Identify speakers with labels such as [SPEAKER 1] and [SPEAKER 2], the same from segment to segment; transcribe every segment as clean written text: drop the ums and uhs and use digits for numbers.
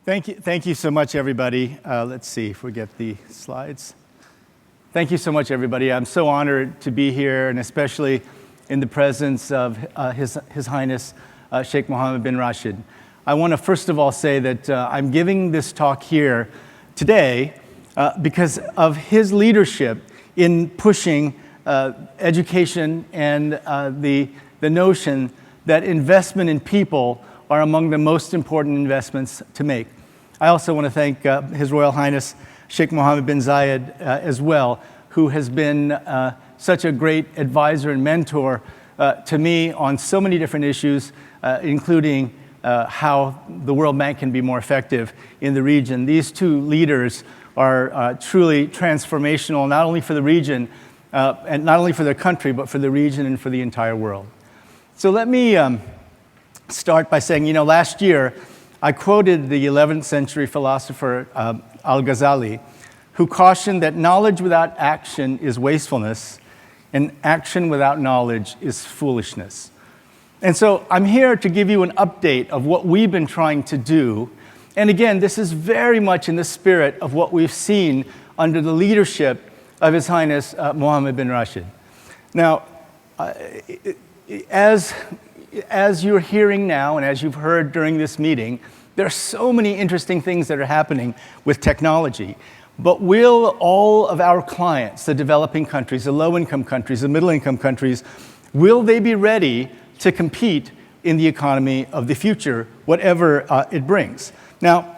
[SPEAKER 1] Thank you so much, everybody. Let's see if we get the slides. Thank you so much, everybody. I'm so honored to be here, and especially in the presence of His Highness Sheikh Mohammed bin Rashid. I want to first of all say that I'm giving this talk here today because of his leadership in pushing education and the notion that investment in people are among the most important investments to make. I also want to thank His Royal Highness Sheikh Mohammed bin Zayed as well, who has been such a great advisor and mentor to me on so many different issues, including how the World Bank can be more effective in the region. These two leaders are truly transformational, not only for the region, and not only for their country, but for the region and for the entire world. So let me start by saying, last year I quoted the 11th century philosopher Al-Ghazali, who cautioned that knowledge without action is wastefulness, and action without knowledge is foolishness. And so I'm here to give you an update of what we've been trying to do. And again, this is very much in the spirit of what we've seen under the leadership of His Highness Mohammed bin Rashid. Now, as you're hearing now, and as you've heard during this meeting, there are so many interesting things that are happening with technology. But will all of our clients, the developing countries, the low-income countries, the middle-income countries, will they be ready to compete in the economy of the future, whatever it brings? Now,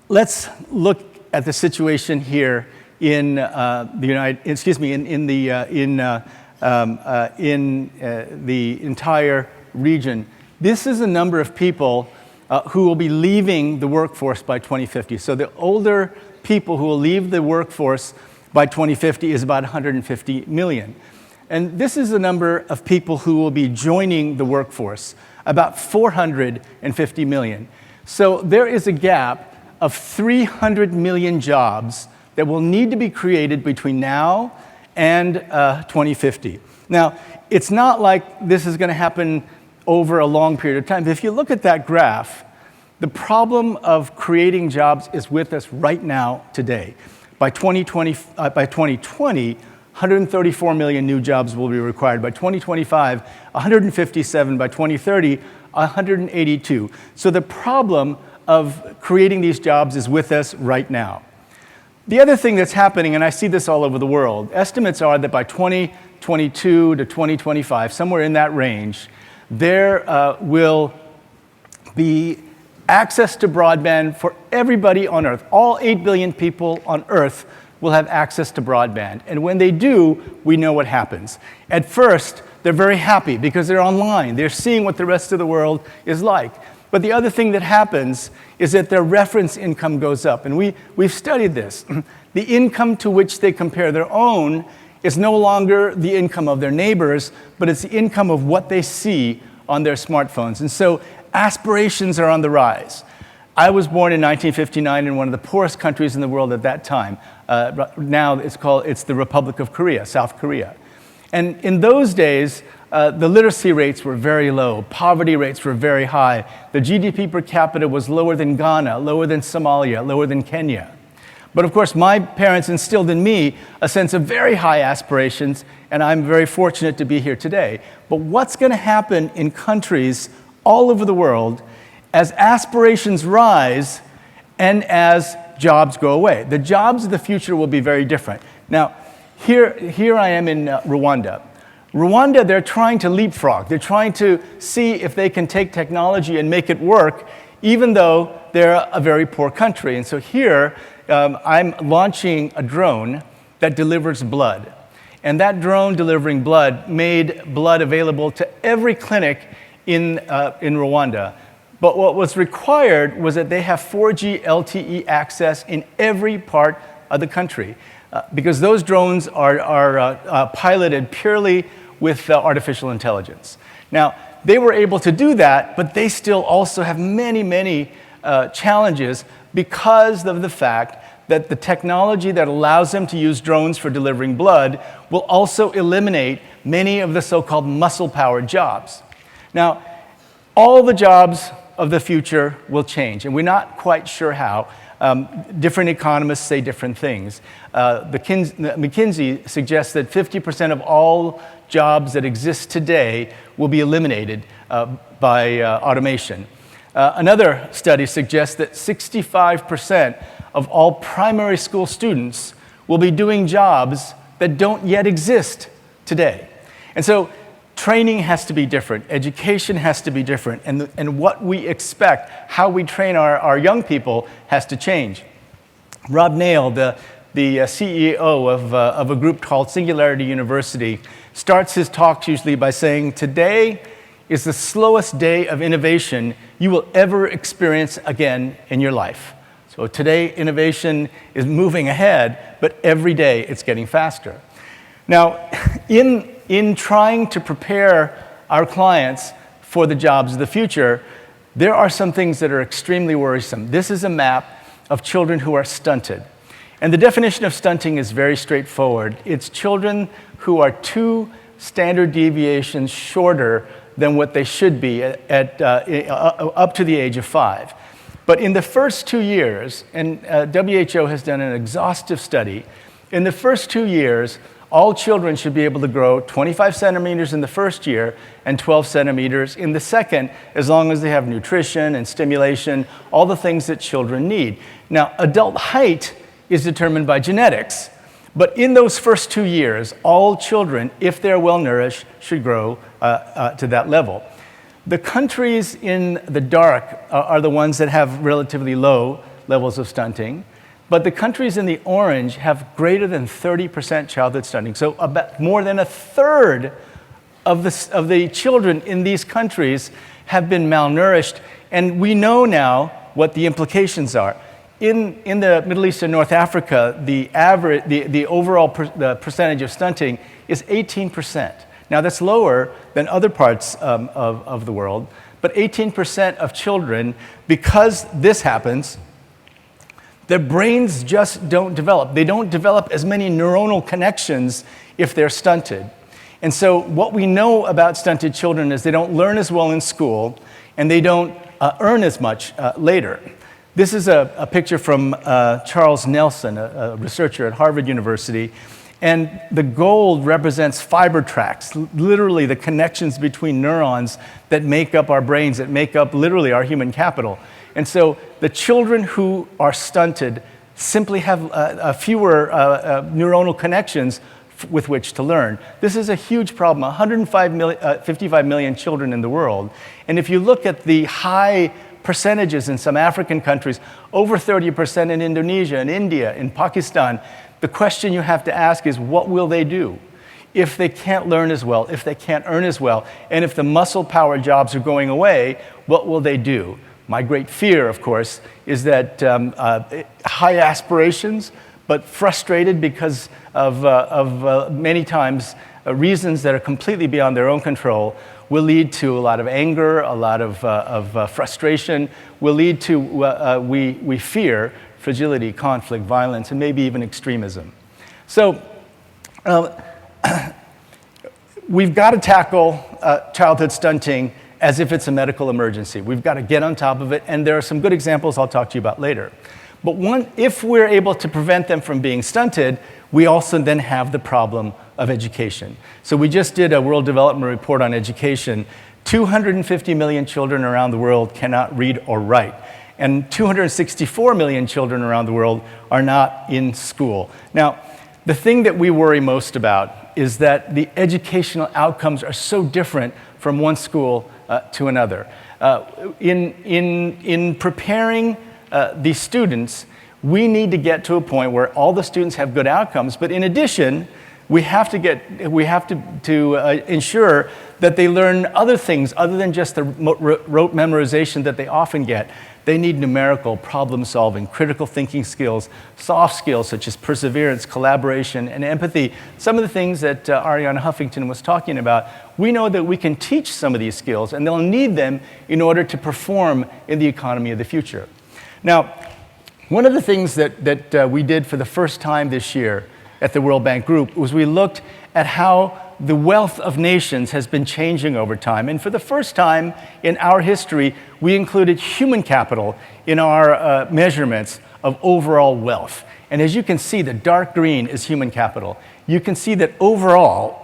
[SPEAKER 1] let's look at the situation here in the entire region. This is a number of people who will be leaving the workforce by 2050. So the older people who will leave the workforce by 2050 is about 150 million. And this is the number of people who will be joining the workforce, about 450 million. So there is a gap of 300 million jobs that will need to be created between now and 2050. Now, it's not like this is going to happen over a long period of time. If you look at that graph, the problem of creating jobs is with us right now, today. By 2020, 134 million new jobs will be required. By 2025, 157. By 2030, 182. So the problem of creating these jobs is with us right now. The other thing that's happening, and I see this all over the world, estimates are that by 2022 to 2025, somewhere in that range, there will be access to broadband for everybody on Earth. All 8 billion people on Earth will have access to broadband. And when they do, we know what happens. At first, they're very happy because they're online. They're seeing what the rest of the world is like. But the other thing that happens is that their reference income goes up. And we've studied this. The income to which they compare their own is no longer the income of their neighbors, but it's the income of what they see on their smartphones. And so aspirations are on the rise. I was born in 1959 in one of the poorest countries in the world at that time. Now it's the Republic of Korea, South Korea. And in those days, the literacy rates were very low. Poverty rates were very high. The GDP per capita was lower than Ghana, lower than Somalia, lower than Kenya. But of course, my parents instilled in me a sense of very high aspirations, and I'm very fortunate to be here today. But what's going to happen in countries all over the world as aspirations rise and as jobs go away? The jobs of the future will be very different. Now, here I am in Rwanda. Rwanda, they're trying to leapfrog. They're trying to see if they can take technology and make it work, even though they're a very poor country. And so here, I'm launching a drone that delivers blood. And that drone delivering blood made blood available to every clinic in Rwanda. But what was required was that they have 4G LTE access in every part of the country, because those drones are piloted purely with artificial intelligence. Now, they were able to do that, but they still also have many, many challenges because of the fact that the technology that allows them to use drones for delivering blood will also eliminate many of the so-called muscle-powered jobs. Now, all the jobs of the future will change, and we're not quite sure how. Different economists say different things. McKinsey suggests that 50% of all jobs that exist today will be eliminated by automation. Another study suggests that 65% of all primary school students will be doing jobs that don't yet exist today. And so training has to be different, education has to be different, and what we expect, how we train our young people has to change. Rob Nail, the CEO of a group called Singularity University, starts his talks usually by saying, "Today is the slowest day of innovation you will ever experience again in your life." So today, innovation is moving ahead, but every day it's getting faster. Now, in trying to prepare our clients for the jobs of the future, there are some things that are extremely worrisome. This is a map of children who are stunted. And the definition of stunting is very straightforward. It's children who are 2 standard deviations shorter than what they should be up to the age of 5. But in the first 2 years, and WHO has done an exhaustive study, in the first 2 years, all children should be able to grow 25 centimeters in the first year and 12 centimeters in the second, as long as they have nutrition and stimulation, all the things that children need. Now, adult height is determined by genetics, but in those first 2 years, all children, if they're well nourished, should grow to that level. The countries in the dark are the ones that have relatively low levels of stunting. But the countries in the orange have greater than 30% childhood stunting. So about more than a third of the children in these countries have been malnourished. And we know now what the implications are. In the Middle East and North Africa, the overall percentage of stunting is 18%. Now that's lower than other parts of the world, but 18% of children, because this happens, their brains just don't develop. They don't develop as many neuronal connections if they're stunted. And so what we know about stunted children is they don't learn as well in school, and they don't earn as much later. This is a picture from Charles Nelson, a researcher at Harvard University. And the gold represents fiber tracts, literally the connections between neurons that make up our brains, that make up literally our human capital. And so the children who are stunted simply have fewer neuronal connections with which to learn. This is a huge problem, 55 million children in the world. And if you look at the high percentages in some African countries, over 30% in Indonesia, in India, in Pakistan, the question you have to ask is, what will they do if they can't learn as well, if they can't earn as well, and if the muscle-powered jobs are going away, what will they do? My great fear, of course, is that high aspirations, but frustrated because of many times reasons that are completely beyond their own control, will lead to a lot of anger, a lot of frustration, will lead to, we fear, fragility, conflict, violence, and maybe even extremism. So we've got to tackle childhood stunting as if it's a medical emergency. We've got to get on top of it, and there are some good examples I'll talk to you about later. But if we're able to prevent them from being stunted, we also then have the problem of education. So we just did a World Development Report on education. 250 million children around the world cannot read or write, and 264 million children around the world are not in school. Now, the thing that we worry most about is that the educational outcomes are so different from one school to another. In preparing these students, we need to get to a point where all the students have good outcomes, but in addition, we have to ensure that they learn other things other than just the rote memorization that they often get. They need numerical, problem-solving, critical thinking skills, soft skills such as perseverance, collaboration, and empathy. Some of the things that Ariana Huffington was talking about, we know that we can teach some of these skills, and they'll need them in order to perform in the economy of the future. Now, one of the things that we did for the first time this year at the World Bank Group was we looked at how the wealth of nations has been changing over time. And for the first time in our history, we included human capital in our measurements of overall wealth. And as you can see, the dark green is human capital. You can see that overall,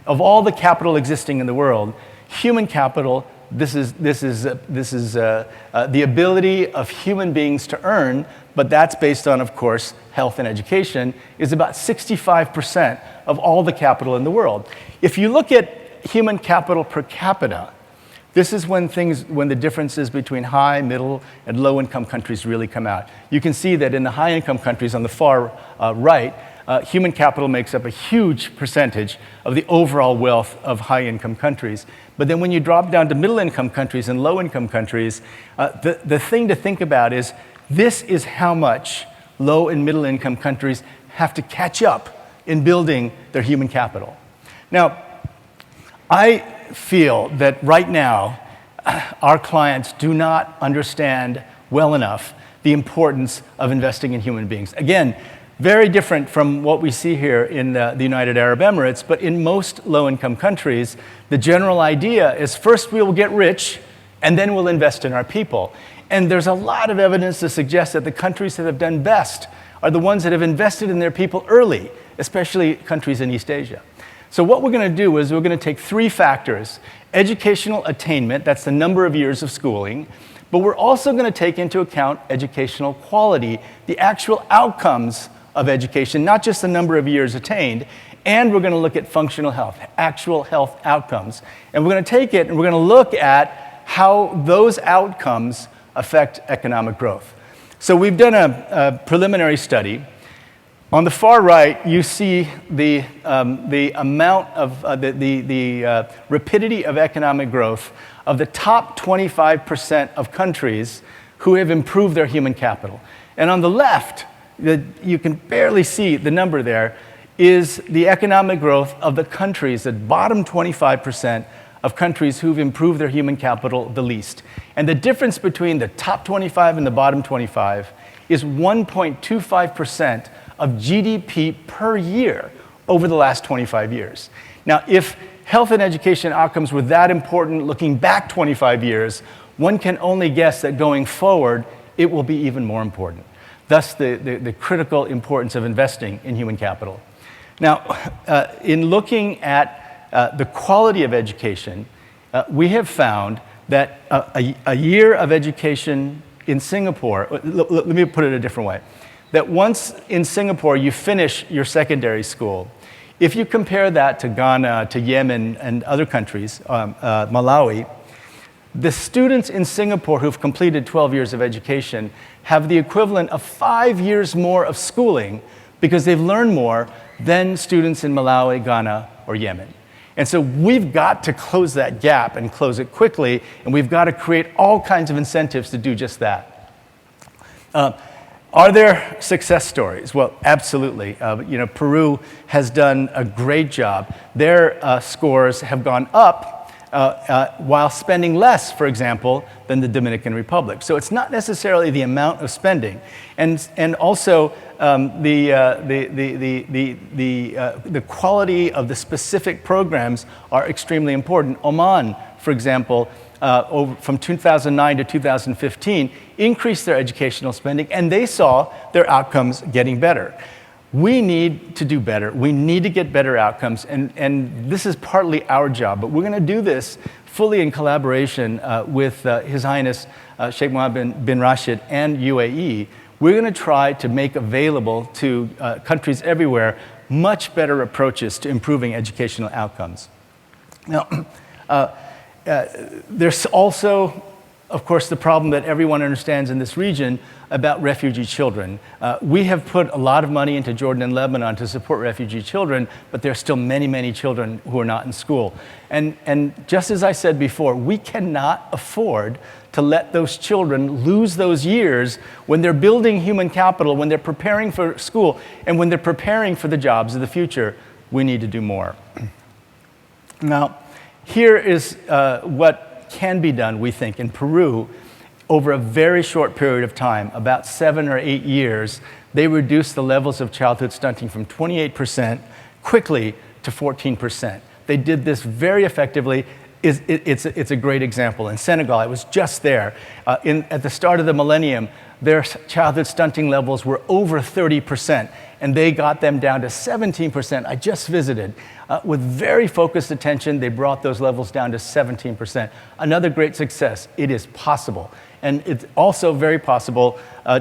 [SPEAKER 1] of all the capital existing in the world, human capital, this is the ability of human beings to earn, but that's based on, of course, health and education, is about 65% of all the capital in the world. If you look at human capital per capita, this is when the differences between high, middle, and low-income countries really come out. You can see that in the high-income countries on the far right, human capital makes up a huge percentage of the overall wealth of high-income countries. But then when you drop down to middle-income countries and low-income countries, the thing to think about is this is how much low and middle-income countries have to catch up in building their human capital. Now, I feel that right now, our clients do not understand well enough the importance of investing in human beings. Again, very different from what we see here in the United Arab Emirates, but in most low-income countries, the general idea is first we will get rich, and then we'll invest in our people. And there's a lot of evidence to suggest that the countries that have done best are the ones that have invested in their people early, especially countries in East Asia. So what we're going to do is we're going to take three factors: educational attainment, that's the number of years of schooling, but we're also going to take into account educational quality, the actual outcomes of education, not just the number of years attained, and we're going to look at functional health, actual health outcomes. And we're going to take it and we're going to look at how those outcomes affect economic growth. So we've done a preliminary study. On the far right, you see the amount of the rapidity of economic growth of the top 25% of countries who have improved their human capital. And on the left, you can barely see the number there, is the economic growth of the countries, the bottom 25% of countries who've improved their human capital the least. And the difference between the top 25 and the bottom 25 is 1.25% of GDP per year over the last 25 years. Now, if health and education outcomes were that important looking back 25 years, one can only guess that going forward, it will be even more important. Thus, the critical importance of investing in human capital. Now, in looking at the quality of education, we have found that a year of education in Singapore, let me put it a different way, that once in Singapore you finish your secondary school, if you compare that to Ghana, to Yemen, and other countries, Malawi, the students in Singapore who've completed 12 years of education have the equivalent of 5 years more of schooling because they've learned more than students in Malawi, Ghana, or Yemen. And so we've got to close that gap and close it quickly, and we've got to create all kinds of incentives to do just that. Are there success stories? Well, absolutely. Peru has done a great job. Their scores have gone up while spending less, for example, than the Dominican Republic. So it's not necessarily the amount of spending, and also the quality of the specific programs are extremely important. Oman, for example, from 2009 to 2015, increased their educational spending, and they saw their outcomes getting better. We need to do better. We need to get better outcomes, and this is partly our job, but we're going to do this fully in collaboration with His Highness Sheikh Mohammed bin Rashid and UAE. We're going to try to make available to countries everywhere much better approaches to improving educational outcomes. Now, there's also, of course, the problem that everyone understands in this region about refugee children. We have put a lot of money into Jordan and Lebanon to support refugee children, but there are still many, many children who are not in school. And just as I said before, we cannot afford to let those children lose those years when they're building human capital, when they're preparing for school, and when they're preparing for the jobs of the future. We need to do more. Now, here is what can be done, we think, in Peru. Over a very short period of time, about 7 or 8 years, they reduced the levels of childhood stunting from 28% quickly to 14%. They did this very effectively. It's a great example. In Senegal, I was just there. At the start of the millennium, their childhood stunting levels were over 30%, and they got them down to 17%. I just visited. With very focused attention, they brought those levels down to 17%. Another great success. It is possible. And it's also very possible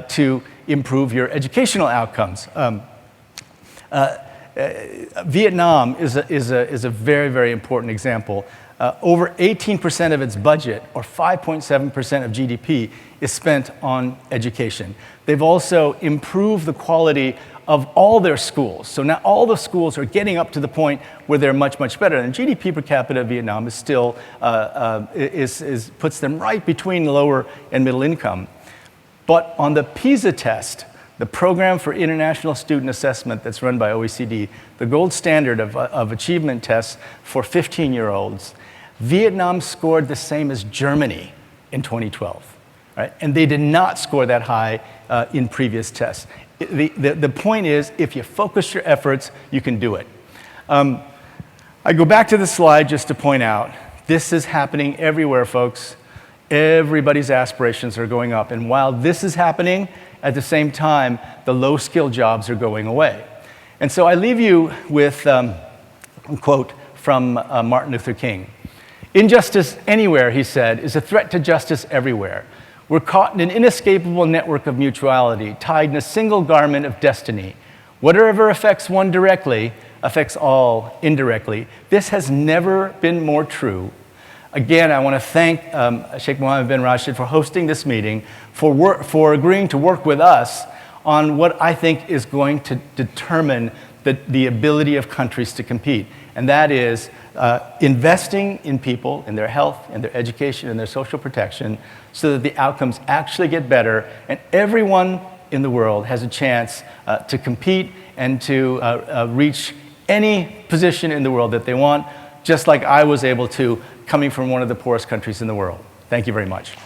[SPEAKER 1] to improve your educational outcomes. Vietnam is a very, very important example. Over 18% of its budget, or 5.7% of GDP, is spent on education. They've also improved the quality of all their schools. So now all the schools are getting up to the point where they're much, much better. And GDP per capita of Vietnam is still, puts them right between lower and middle income. But on the PISA test, the Program for International Student Assessment that's run by OECD, the gold standard of achievement tests for 15-year-olds, Vietnam scored the same as Germany in 2012, right? And they did not score that high in previous tests. The point is, if you focus your efforts, you can do it. I go back to the slide just to point out, this is happening everywhere, folks. Everybody's aspirations are going up. And while this is happening, at the same time, the low-skill jobs are going away. And so I leave you with a quote from Martin Luther King. "Injustice anywhere," he said, "is a threat to justice everywhere. We're caught in an inescapable network of mutuality, tied in a single garment of destiny. Whatever affects one directly affects all indirectly. This has never been more true." Again, I want to thank Sheikh Mohammed bin Rashid for hosting this meeting, for agreeing to work with us on what I think is going to determine the ability of countries to compete. And that is investing in people, in their health, in their education, in their social protection, so that the outcomes actually get better, and everyone in the world has a chance to compete and to reach any position in the world that they want, just like I was able to, coming from one of the poorest countries in the world. Thank you very much.